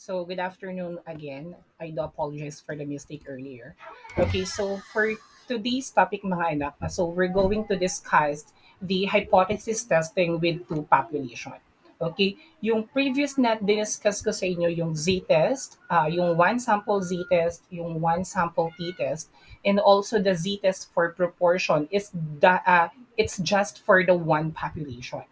So good afternoon again. I do apologize for the mistake earlier. Okay, so for today's topic mga anak, so we're going to discuss the hypothesis testing with two population. Okay, yung previous na discuss ko sa inyo yung z-test, yung one sample z-test, yung one sample t-test, and also the z-test for proportion it's just for the one population.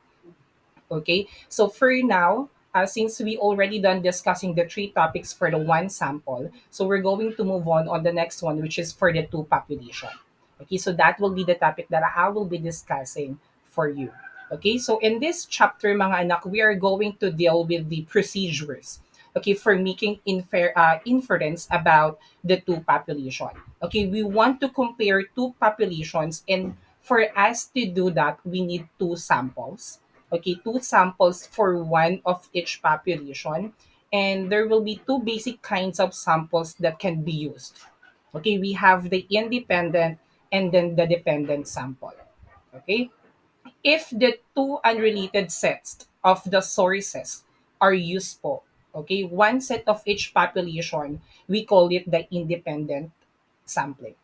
Okay, so for now, since we already done discussing the three topics for the one sample, so we're going to move on the next one, which is for the two population. Okay, so that will be the topic that I will be discussing for you. Okay, so in this chapter, mga anak, we are going to deal with the procedures. Okay, for making inference about the two population. Okay, we want to compare two populations, and for us to do that, we need two samples. Okay, two samples for one of each population, and there will be two basic kinds of samples that can be used. Okay, we have the independent and then the dependent sample. Okay, if the two unrelated sets of the sources are useful, okay, one set of each population, we call it the independent sampling.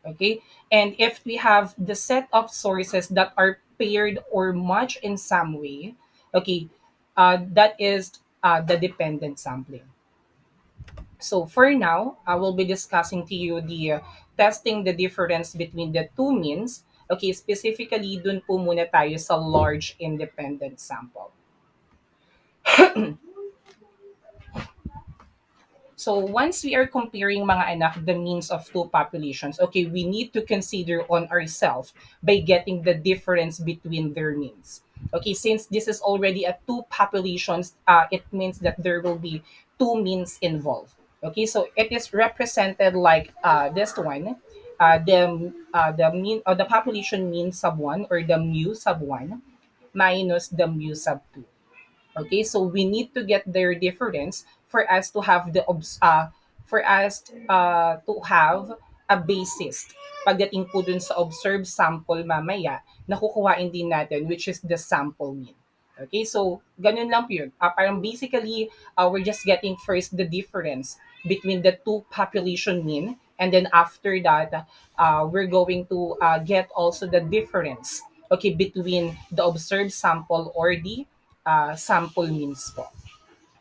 Okay, and if we have the set of sources that are paired or matched in some way, okay, that is the dependent sampling. So for now, I will be discussing to you the testing the difference between the two means. Okay, specifically dun po muna tayo sa large independent sample. So once we are comparing mga anak the means of two populations, okay, we need to consider on ourselves by getting the difference between their means. Okay, since this is already a two populations, it means that there will be two means involved. Okay, so it is represented like this one, the mean or the population mean sub one or the mu sub one minus the mu sub two. Okay, so we need to get their difference for us to have to have a basis pagdating po dun sa observed sample mamaya na kukuhain din natin, which is the sample mean. Okay, so ganun lang po yun. Parang basically, we're just getting first the difference between the two population mean, and then after that, we're going to get also the difference, okay, between the observed sample or the sample means po.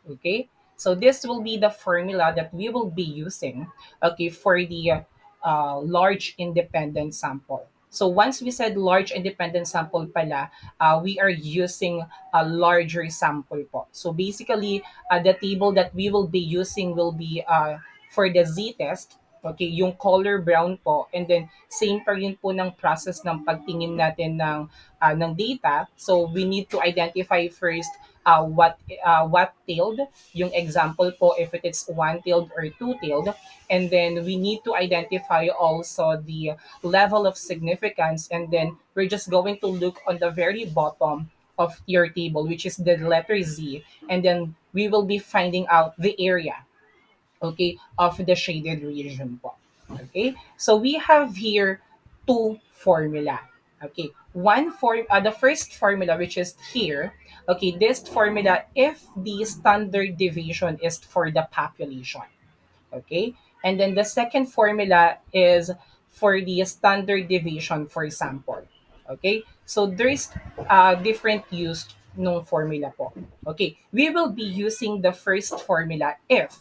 Okay? So this will be the formula that we will be using, okay, for the large independent sample. So once we said large independent sample pala, we are using a larger sample po. So basically, the table that we will be using will be for the z-test, okay, yung color brown po, and then same pa rin po ng process ng pagtingin natin ng data. So we need to identify first what tailed yung example po, if it is one tailed or two tailed, and then we need to identify also the level of significance, and then we're just going to look on the very bottom of your table, which is the letter Z, and then we will be finding out the area, okay, of the shaded region po. Okay, so we have here two formula. Okay, the first formula, which is here, okay, this formula, if the standard deviation is for the population, okay, and then the second formula is for the standard deviation for sample. Okay, so there's different use ng formula po. Okay, we will be using the first formula if,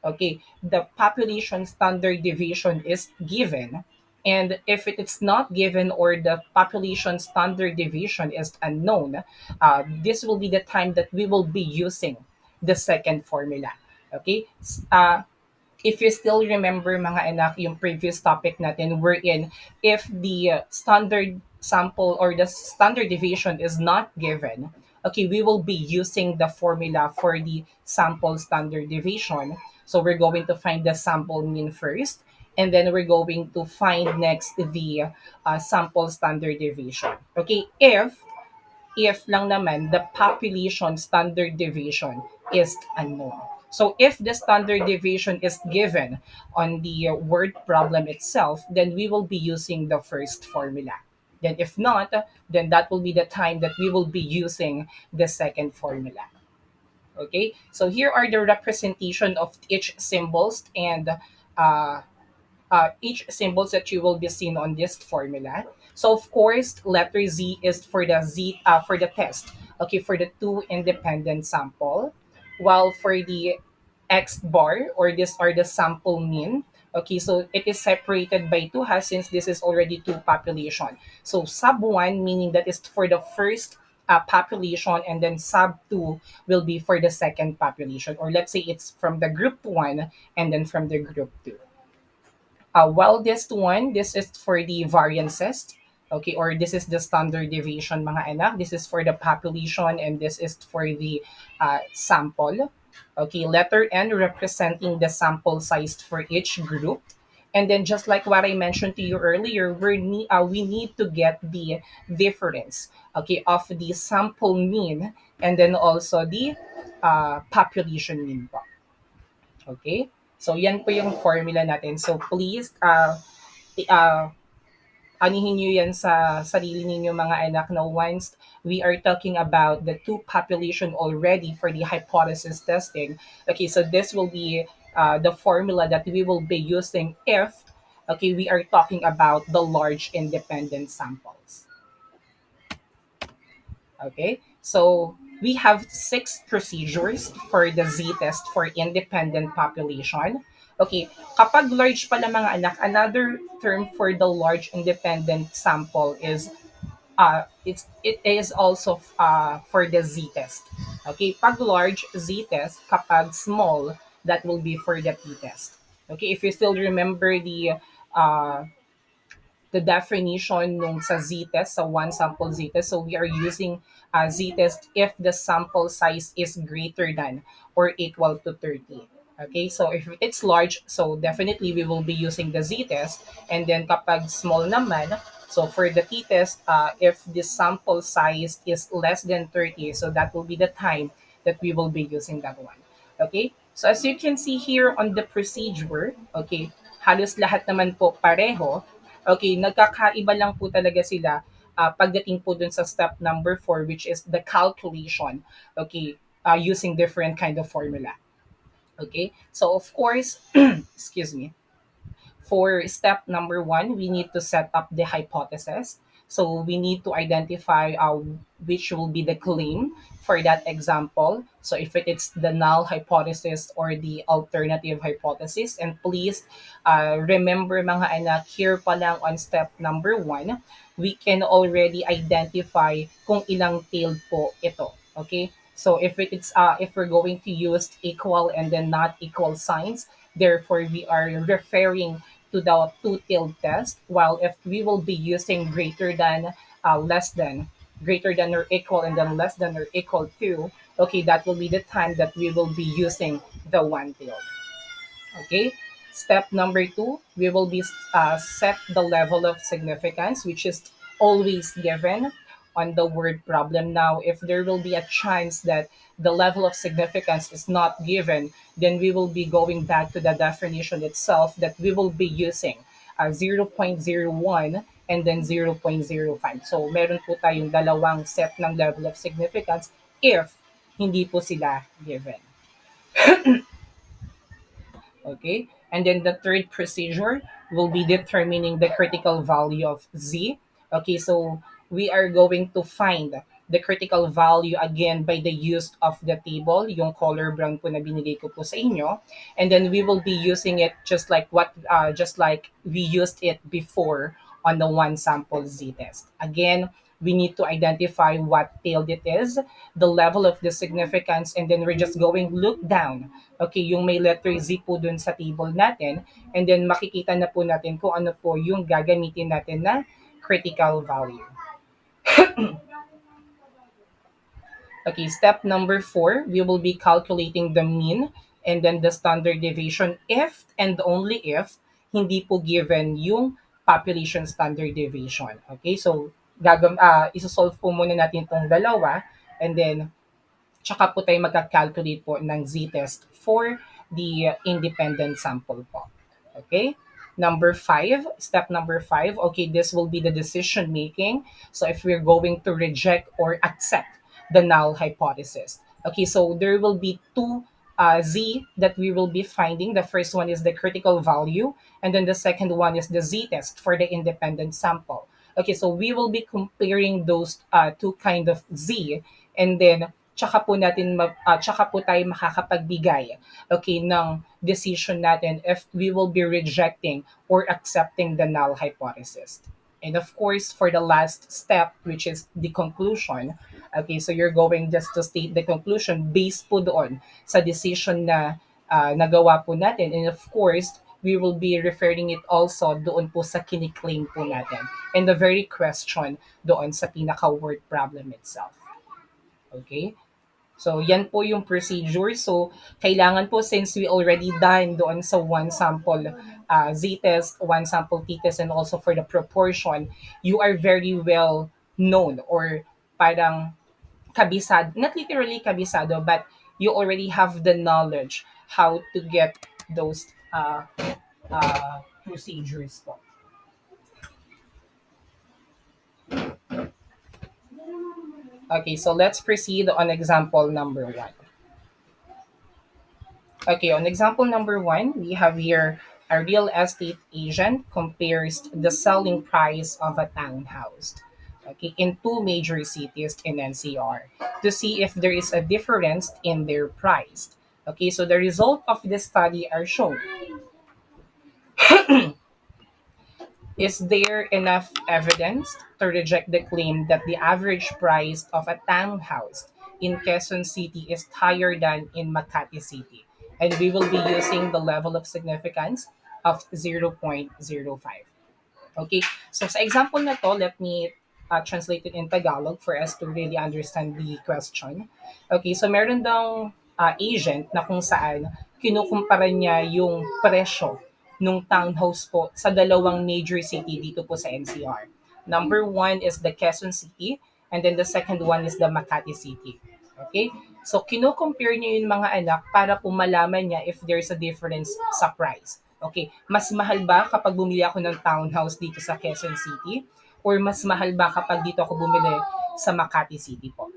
okay, the population standard deviation is given, and if it is not given or the population standard deviation is unknown, this will be the time that we will be using the second formula. Okay, if you still remember mga anak, yung previous topic natin wherein if the standard sample or the standard deviation is not given, okay, we will be using the formula for the sample standard deviation. So we're going to find the sample mean first, and then we're going to find next the sample standard deviation. Okay, if lang naman the population standard deviation is unknown. So if the standard deviation is given on the word problem itself, then we will be using the first formula. Then if not, then that will be the time that we will be using the second formula. Okay, so here are the representation of each symbols and uh, each symbols that you will be seeing on this formula. So of course, letter Z is for the for the test. Okay, for the two independent sample, while for the X bar or this are the sample mean. Okay, so it is separated by two has since this is already two population. So sub one meaning that is for the first population, and then sub two will be for the second population, or let's say it's from the group one and then from the group two. While this one, this is for the variances, okay, or this is the standard deviation, mga anak. This is for the population, and this is for the sample. Okay, letter N representing the sample size for each group. And then just like what I mentioned to you earlier, we need to get the difference, okay, of the sample mean and then also the population mean po. Okay? So, yan po yung formula natin. So, please, anihin nyo yan sa sarili ninyo mga anak na once we are talking about the two population already for the hypothesis testing. Okay, so this will be the formula that we will be using if, okay, we are talking about the large independent samples. Okay, so we have six procedures for the Z-test for independent population. Okay, kapag large pala mga anak, another term for the large independent sample is it is also for the Z-test. Okay, pag large Z-test, kapag small, that will be for the T-test. Okay, if you still remember uh, the definition nung sa z-test, sa one sample z-test. So we are using z-test if the sample size is greater than or equal to 30. Okay, so if it's large, so definitely we will be using the z-test. And then kapag small naman, so for the t-test, if the sample size is less than 30, so that will be the time that we will be using that one. Okay, so as you can see here on the procedure, okay, halos lahat naman po pareho. Okay, nagkakaiba lang po talaga sila pagdating po dun sa step number 4, which is the calculation, okay, using different kind of formula. Okay, so of course, excuse me, for step number 1, we need to set up the hypothesis. So we need to identify which will be the claim for that example. So if it is the null hypothesis or the alternative hypothesis. And please remember mga anak, here pa lang on step number 1, we can already identify kung ilang tailed po ito. Okay? So if we're going to use equal and then not equal signs, therefore we are referring to the two-tailed test, while if we will be using greater than, less than, greater than or equal, and then less than or equal to, okay, that will be the time that we will be using the one-tailed. Okay. Step number 2, we will be set the level of significance, which is always given on the word problem. Now, if there will be a chance that the level of significance is not given, then we will be going back to the definition itself that we will be using 0.01 and then 0.05. So, meron po tayong dalawang set ng level of significance if hindi po sila given. Okay, and then the third procedure will be determining the critical value of z. Okay, so we are going to find the critical value again by the use of the table, yung color brown po na binigay ko po sa inyo, and then we will be using it just like we used it before on the one sample z test. Again, we need to identify what tailed it is, the level of the significance, and then we're just going look down. Okay, yung may letter Z po dun sa table natin, and then makikita na po natin kung ano po yung gagamitin natin na critical value. Okay, step number 4, we will be calculating the mean and then the standard deviation if and only if hindi po given yung population standard deviation. Okay, so isosolve po muna natin itong dalawa, and then tsaka po tayo magka-calculate po ng z-test for the independent sample po. Okay? Step number 5, okay, this will be the decision making. So if we're going to reject or accept the null hypothesis. Okay, so there will be two z that we will be finding. The first one is the critical value, and then the second one is the z-test for the independent sample. Okay, so we will be comparing those two kind of z, and then tsaka po tayo makakapagbigay, okay, ng decision natin if we will be rejecting or accepting the null hypothesis. And of course, for the last step, which is the conclusion, okay, so you're going just to state the conclusion based po doon sa decision na nagawa po natin. And of course, we will be referring it also doon po sa kiniklaim po natin. And the very question doon sa pinaka-word problem itself. Okay? So, yan po yung procedure. So, kailangan po since we already done doon sa one sample z-test, one sample t-test, and also for the proportion, you are very well known or parang kabisado, not literally kabisado, but you already have the knowledge how to get those procedures po. Okay, so let's proceed on example number one. Okay, on example number one, we have here a real estate agent compares the selling price of a townhouse, okay, in two major cities in NCR to see if there is a difference in their price. Okay, so the result of this study are shown. Is there enough evidence to reject the claim that the average price of a townhouse in Quezon City is higher than in Makati City? And we will be using the level of significance of 0.05. Okay, so sa example na to, let me translate it in Tagalog for us to really understand the question. Okay, so meron daw agent na kung saan kinukumpara niya yung presyo nung townhouse po sa dalawang major city dito po sa NCR. Number one is the Quezon City, and then the second one is the Makati City. Okay? So, kino-compare niya yung mga anak para po malaman niya if there's a difference sa price. Okay, mas mahal ba kapag bumili ako ng townhouse dito sa Quezon City? Or mas mahal ba kapag dito ako bumili sa Makati City po?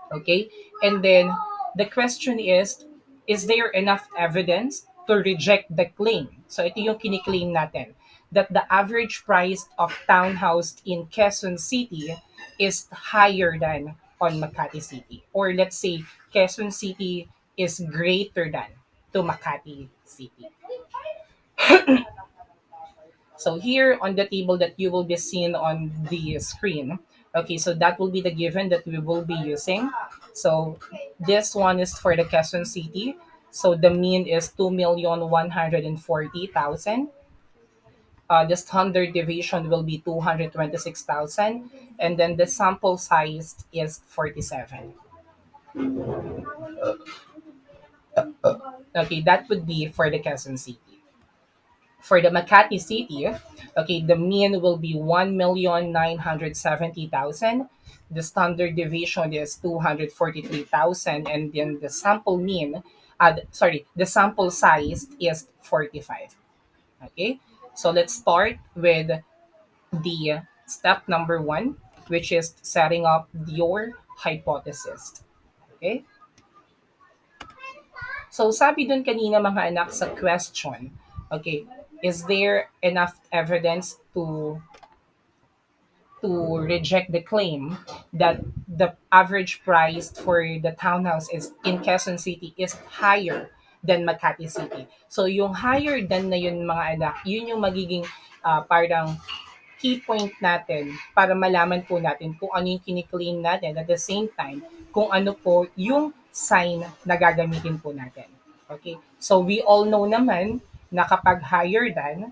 Okay? And then, the question is there enough evidence to reject the claim? So, ito yung kiniklaim natin, that the average price of townhouse in Quezon City is higher than on Makati City. Or let's say, Quezon City is greater than to Makati City. So here on the table that you will be seeing on the screen, okay, so that will be the given that we will be using. So this one is for the Quezon City. So the mean is 2,140,000. The standard deviation will be 226,000. And then the sample size is 47. Okay, that would be for the Quezon City. For the Makati City, okay, the mean will be 1,970,000. The standard deviation is 243,000, and then the sample the sample size is 45. Okay, so let's start with the step number one, which is setting up your hypothesis. Okay, so sabi dun kanina mga anak sa question, okay, is there enough evidence to reject the claim that the average price for the townhouse is in Quezon City is higher than Makati City. So yung higher than na yun mga anak, yun yung magiging parang key point natin para malaman po natin kung ano yung kiniklaim natin at the same time kung ano po yung sign na gagamitin po natin. Okay? So we all know naman na kapag higher than,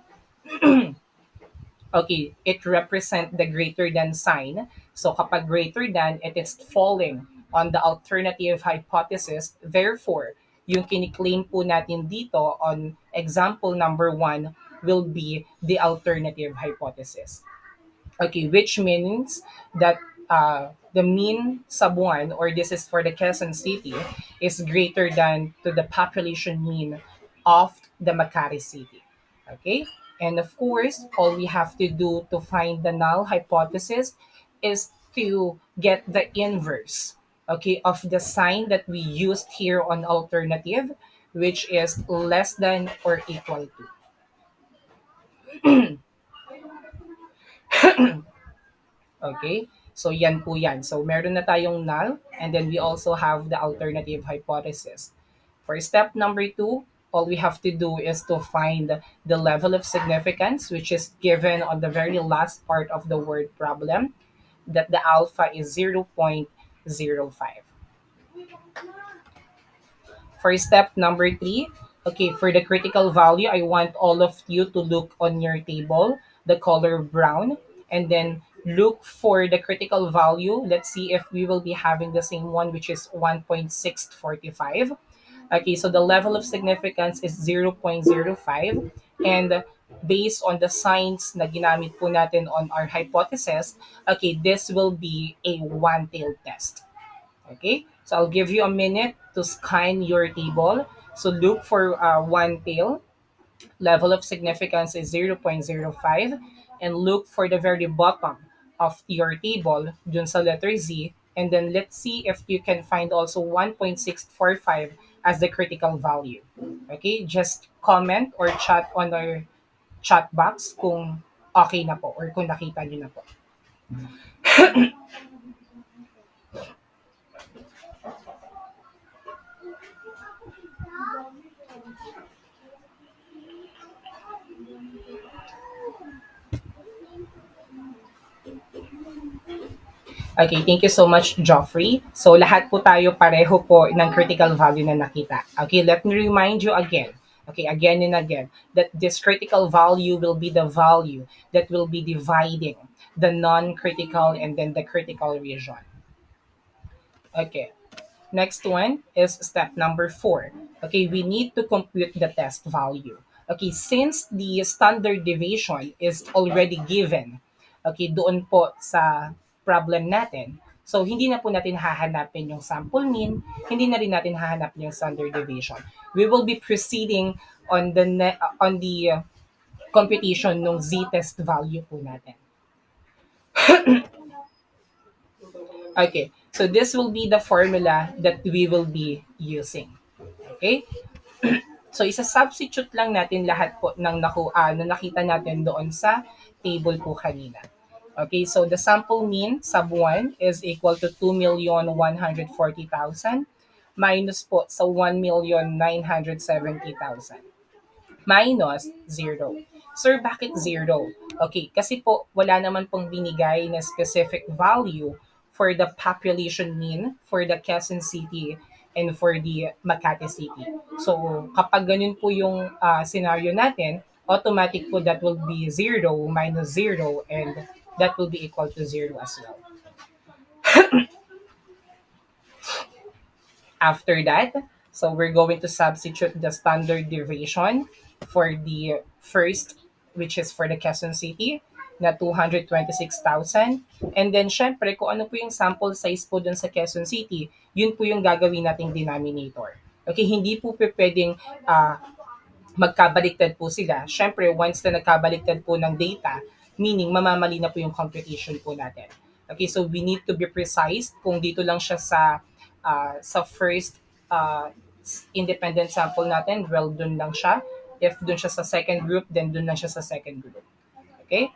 okay, it represent the greater than sign. So kapag greater than, it is falling on the alternative hypothesis. Therefore, yung kiniklaim po natin dito on example number one will be the alternative hypothesis. Okay, which means that the mean sub 1, or this is for the Quezon City, is greater than to the population mean of the Makati City. Okay, and of course, all we have to do to find the null hypothesis is to get the inverse. okay, of the sign that we used here on alternative, which is less than or equal to. Okay? So yan po yan. So meron na tayong null, and then we also have the alternative hypothesis. For step number two, all we have to do is to find the level of significance, which is given on the very last part of the word problem, that the alpha is 0.05. For step number three, okay, for the critical value, I want all of you to look on your table, the color brown, and then look for the critical value. Let's see if we will be having the same one, which is 1.645. Okay, so the level of significance is 0.05. And based on the signs na ginamit po natin on our hypothesis, okay, this will be a one-tailed test. Okay, so I'll give you a minute to scan your table. So look for one tail. Level of significance is 0.05. And look for the very bottom of your table dun sa letter Z. And then let's see if you can find also 1.645 as the critical value. Okay, just comment or chat on our chat box kung okay na po or kung nakita nyo na po. Okay, thank you so much, Joffrey. So lahat po tayo pareho po ng critical value na nakita. Okay, let me remind you again. Okay, again and again, that this critical value will be the value that will be dividing the non-critical and then the critical region. Okay. Next one is step number four. Okay, we need to compute the test value. Okay, since the standard deviation is already given, okay, doon po sa problem natin, so hindi na po natin hahanapin yung sample mean, hindi na rin natin hahanapin yung standard deviation. We will be proceeding on the computation ng z-test value po natin. Okay, so this will be the formula that we will be using. Okay? So isa-substitute lang natin lahat po ng na nakita natin doon sa table po kanina. Okay, so the sample mean sub 1 is equal to 2,140,000 minus po sa 1,970,000 minus zero. Sir, bakit zero? Okay, kasi po wala naman pong binigay na specific value for the population mean for the Quezon City and for the Makati City. So, kapag ganun po yung scenario natin, automatic po that will be zero minus zero and that will be equal to zero as well. After that, so we're going to substitute the standard deviation for the first, which is for the Quezon City, na 226,000. And then, syempre, kung ano po yung sample size po dun sa Quezon City, yun po yung gagawin nating denominator. Okay, hindi po pwedeng magkabaliktad po sila. Syempre, once na nagkabaliktad po ng data, meaning mamamali na po yung computation po natin. Okay, so we need to be precise kung dito lang siya sa first independent sample natin, well, dun lang siya. If dun siya sa second group, then dun lang siya sa second group. Okay?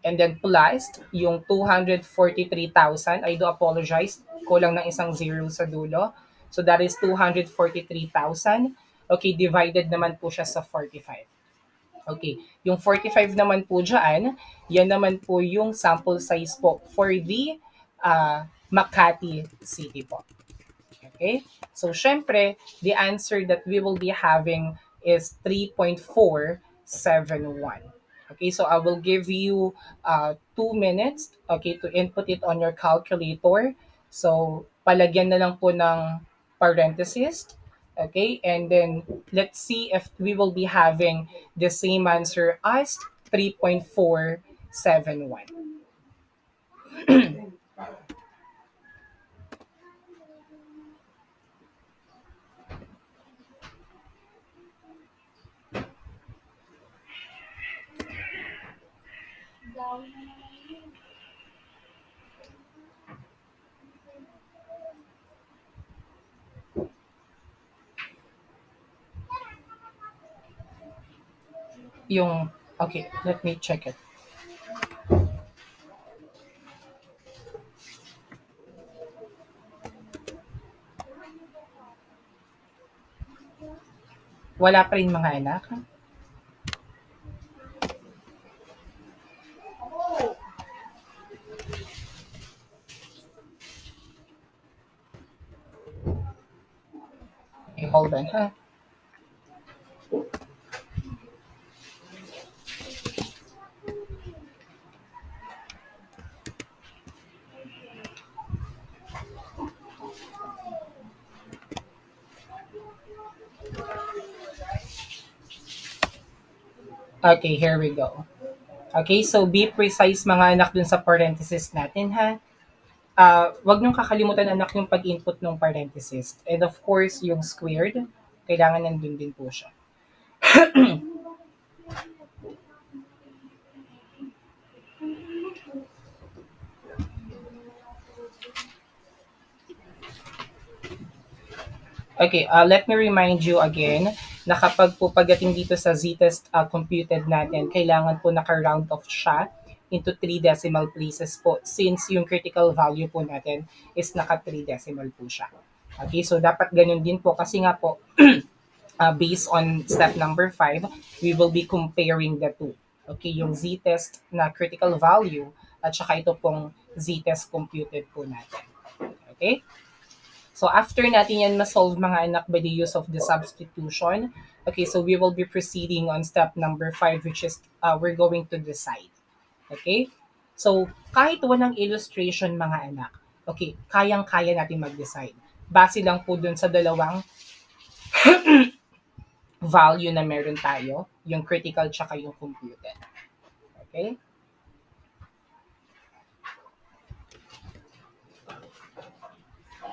And then plus, yung 243,000, I do apologize, kulang ng isang zero sa dulo. So that is 243,000. Okay, divided naman po siya sa 45. Okay, yung 45 naman po dyan, yan naman po yung sample size po for the Makati City po. Okay? So, syempre, the answer that we will be having is 3.471. Okay, so I will give you 2 minutes, okay, to input it on your calculator. So, palagyan na lang po ng parenthesis. Okay, and then let's see if we will be having the same answer as 3.471. Yung, okay, let me check it. Wala pa rin mga anak. Okay, hold on, ha? Okay, here we go. Okay, so be precise mga anak dun sa parenthesis natin, ha? Wag niyong kakalimutan anak yung pag-input ng parenthesis. And of course, yung squared, kailangan nandun din po siya. Okay, let me remind you again na kapag po pagdating dito sa z-test computed natin, kailangan po naka-round off siya into 3 decimal places po since yung critical value po natin is naka 3 decimal po siya. Okay, so dapat ganun din po kasi nga po based on step number 5, we will be comparing the two. Okay, yung z-test na critical value at saka ito pong z-test computed po natin. Okay? So after natin yan ma-solve mga anak by the use of the substitution, okay, so we will be proceeding on step number 5 which is we're going to decide. Okay? So kahit walang illustration mga anak, okay, kayang-kaya natin mag-decide. Base lang po dun sa dalawang value na meron tayo, yung critical tsaka yung computed. Okay?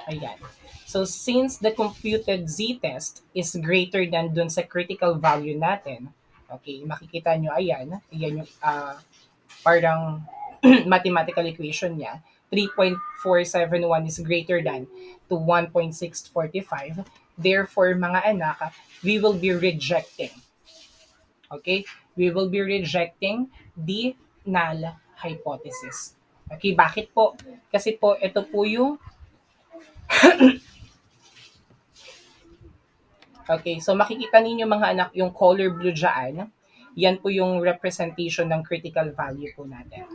Ayan. So, since the computed z-test is greater than dun sa critical value natin, okay, makikita nyo, ayan yung parang mathematical equation niya, 3.471 is greater than to 1.645. Therefore, mga anak, we will be rejecting. Okay? We will be rejecting the null hypothesis. Okay, bakit po? Kasi po, ito po yung okay, so makikita ninyo mga anak yung color blue dyan. Yan po yung representation ng critical value po natin.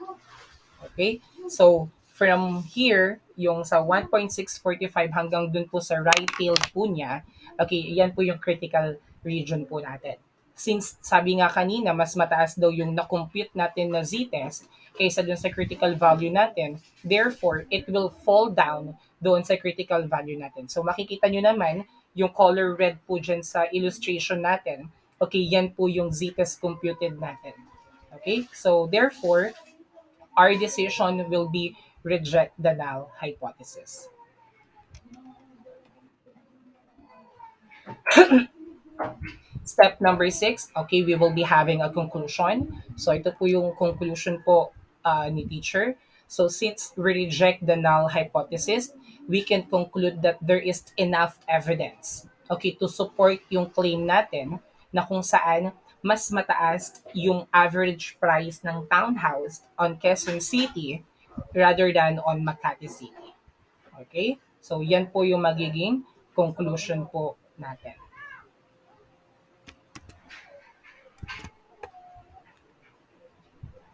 Okay? So, from here, yung sa 1.645 hanggang dun po sa right tail po niya, okay, yan po yung critical region po natin. Since sabi nga kanina, mas mataas daw yung na-compute natin na z-test kaysa dun sa critical value natin, therefore, it will fall down doon sa critical value natin. So, makikita nyo naman, yung color red po dyan sa illustration natin, okay, yan po yung z-test computed natin. Okay? So, therefore, our decision will be reject the null hypothesis. Step number 6, okay, we will be having a conclusion. So ito po yung conclusion po ni teacher. So since we reject the null hypothesis, we can conclude that there is enough evidence, okay, to support yung claim natin na kung saan mas mataas yung average price ng townhouse on Quezon City rather than on Makati City. Okay? So, yan po yung magiging conclusion po natin.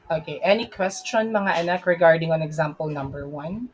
Okay, any question mga anak regarding on example number 1?